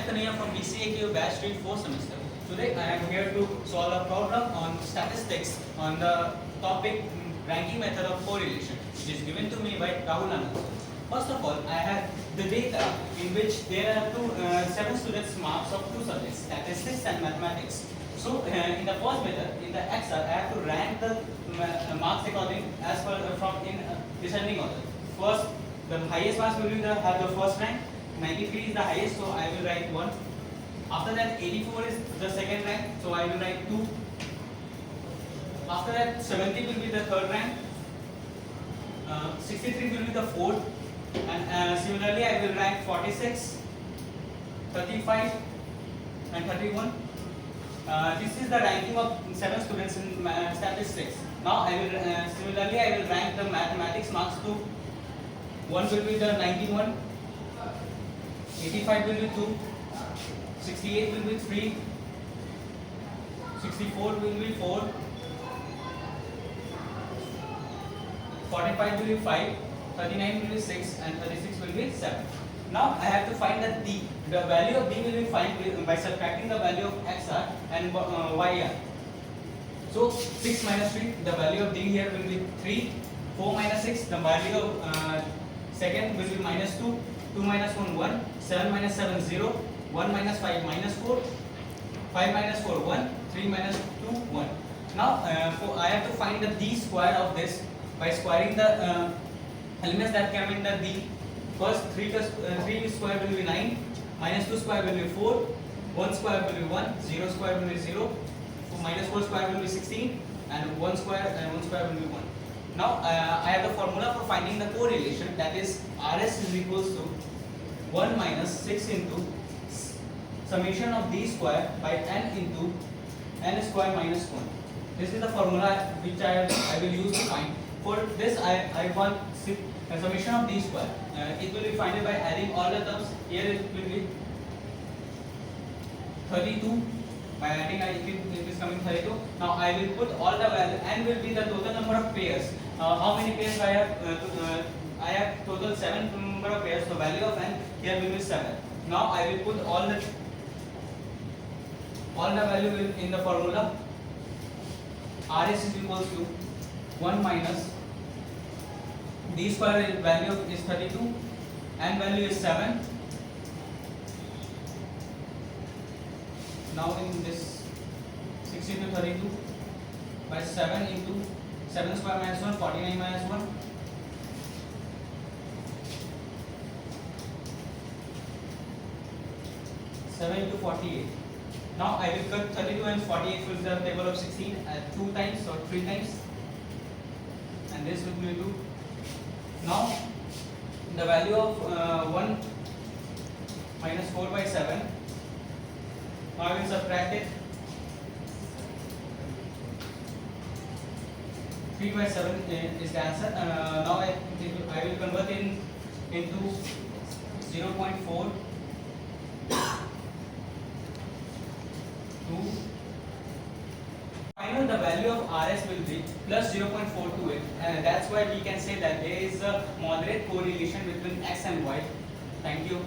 Kanaya from BCAQ Batch 3 4th semester. Today I am here to solve a problem on statistics on the topic ranking method of correlation, which is given to me by Rahul Anand. First of all, I have the data in which there are 7 students marks of 2 subjects, statistics and mathematics. So in the first method, in the XR, I have to rank the marks according as per from in descending order. First, the highest marks will be have the first rank. 93 is the highest, so I will write 1. After that, 84 is the second rank, so I will write 2. After that, 70 will be the third rank. 63 will be the fourth, and similarly I will rank 46, 35, and 31. This is the ranking of 7 students in statistics. Now I will similarly I will rank the mathematics marks to 1 will be the 91, 85 will be 2, 68 will be 3, 64 will be 4, 45 will be 5, 39 will be 6, and 36 will be 7. Now I have to find the D. The value of D will be found by subtracting the value of XR and YR. So 6 minus 3, the value of D here will be 3. 4 minus 6, the value of second will be minus 2. 2 minus 1, 1. 7 minus 7, 0. 1 minus 5, minus 4. 5 minus 4, 1. 3 minus 2, 1. Now I have to find the D square of this by squaring the elements that come in the D. First 3 square will be 9, minus 2 square will be 4, 1 square will be 1, 0 square will be 0, minus 4 square will be 16, and 1 square will be 1. Now I have the formula for finding the correlation, that is RS is equals to 1 minus 6 into summation of D square by n into n square minus 1. This is the formula which I will use to find. For this I want a summation of D square. It will be found by adding all the terms. Here it will be 32. By adding it is coming 32. Now I will put all the value. N will be the total number of pairs. How many pairs I have? I have total 7 number of pairs. So value of n here will be 7. Now I will put all the value in the formula. RS is equals to 1 minus D square value is 32, and value is 7. Now in this 60 to 32 by 7 into 7 square minus 1, 49 minus 1. Seven into 48. Now I will cut 32 and 48 from the table of 16 at 2 times or 3 times, and this will be 2. Now the value of 1 minus 4 by 7. Now I will subtract it. 3 by 7 is the answer. Now I will convert into 0.4 to final. The value of RS will be plus 0.428, and that's why we can say that there is a moderate correlation between X and Y. Thank you.